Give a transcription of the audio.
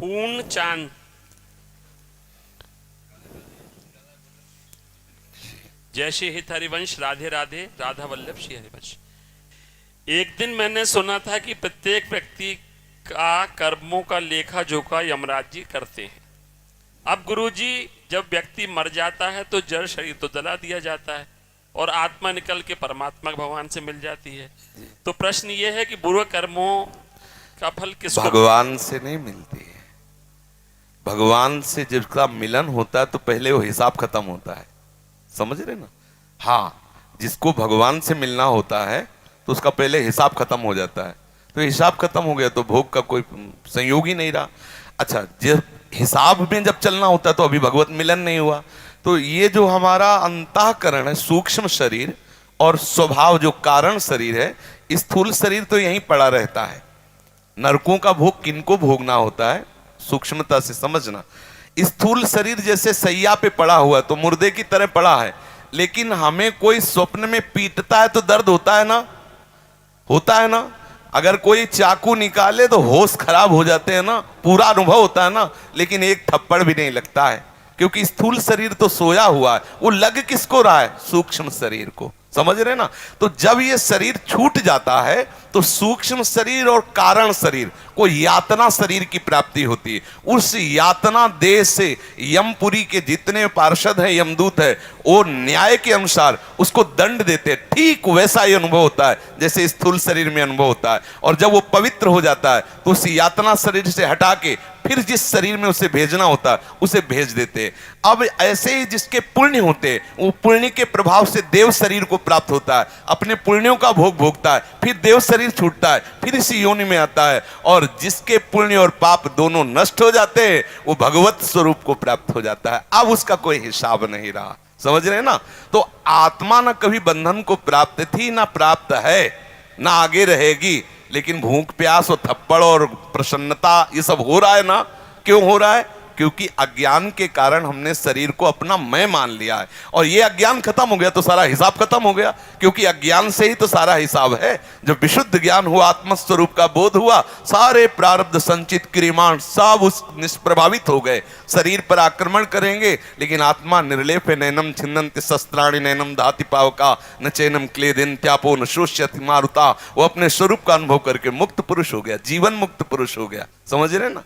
पूर्ण चांद। जय श्री हित हरिवंश, राधे राधे, राधा वल्लभ श्री हरिवंश। एक दिन मैंने सुना था कि प्रत्येक व्यक्ति का कर्मों का लेखा जोखा यमराज जी करते हैं। अब गुरुजी, जब व्यक्ति मर जाता है तो जड़ शरीर तो जला दिया जाता है और आत्मा निकल के परमात्मा भगवान से मिल जाती है। तो प्रश्न ये है कि बुरे कर्मों का फल किसको? भगवान से नहीं मिलती है। भगवान से जिसका मिलन होता है तो पहले वो हिसाब खत्म होता है, समझ रहे ना। हाँ, जिसको भगवान से मिलना होता है तो उसका पहले हिसाब खत्म हो जाता है। तो हिसाब खत्म हो गया तो भोग का कोई संयोग ही नहीं रहा। अच्छा, जब हिसाब में जब चलना होता है तो अभी भगवत मिलन नहीं हुआ। तो ये जो हमारा अंतःकरण है, सूक्ष्म शरीर, और स्वभाव जो कारण शरीर है, स्थूल शरीर तो यहीं पड़ा रहता है। नरकों का भोग किनको भोगना होता है, सूक्ष्मता से समझना। स्थूल शरीर जैसे सैया पे पड़ा हुआ तो मुर्दे की तरह पड़ा है, लेकिन हमें कोई स्वप्न में पीटता है तो दर्द होता है ना, होता है ना। अगर कोई चाकू निकाले तो होश खराब हो जाते हैं ना, पूरा अनुभव होता है ना, लेकिन एक थप्पड़ भी नहीं लगता है, क्योंकि स्थूल शरीर तो सोया हुआ है। वो लग किसको रहा है? सूक्ष्म शरीर को, समझ रहे ना। तो जब ये शरीर छूट जाता है तो सूक्ष्म शरीर और कारण शरीर को यातना शरीर की प्राप्ति होती है। उस यातना देह से यमपुरी के जितने पार्षद हैं, यमदूत है, वो न्याय के अनुसार उसको दंड देते हैं। ठीक वैसा ही अनुभव होता है जैसे स्थूल शरीर में अनुभव होता है। और जब वो पवित्र हो जाता है तो उस यातना शरीर से हटा के फिर जिस शरीर में उसे भेजना होता है उसे भेज देते हैं। अब ऐसे ही जिसके पुण्य होते हैं वो पुण्य के प्रभाव से देव शरीर को प्राप्त होता है, अपने पुण्यों का भोग भोगता है, फिर देव शरीर छूटता है, फिर इसी योनि में आता है। और जिसके पुण्य और पाप दोनों नष्ट हो जाते हैं वो भगवत स्वरूप को प्राप्त हो जाता है। अब उसका कोई हिसाब नहीं रहा, समझ रहे हैं ना। तो आत्मा ना कभी बंधन को प्राप्त थी, ना प्राप्त है, ना आगे रहेगी। लेकिन भूख प्यास और थप्पड़ और प्रसन्नता ये सब हो रहा है ना। क्यों हो रहा है? क्योंकि अज्ञान के कारण हमने शरीर को अपना मैं मान लिया है। और ये अज्ञान खत्म हो गया तो सारा हिसाब खत्म हो गया, क्योंकि अज्ञान से ही तो सारा हिसाब है। जब विशुद्ध ज्ञान हुआ, आत्मस्वरूप का बोध हुआ, सारे प्रारब्ध संचित क्रियमाण सब उस निष्प्रभावित हो गए। शरीर पर आक्रमण करेंगे लेकिन आत्मा निर्लेप है। नैनम छिन्नन्ति शस्त्राणि नैनम दाति पावका न चैनम क्लेदिन त्यापो न शोष्यति मारुता। वो अपने स्वरूप का अनुभव करके मुक्त पुरुष हो गया, जीवन मुक्त पुरुष हो गया, समझ रहे ना।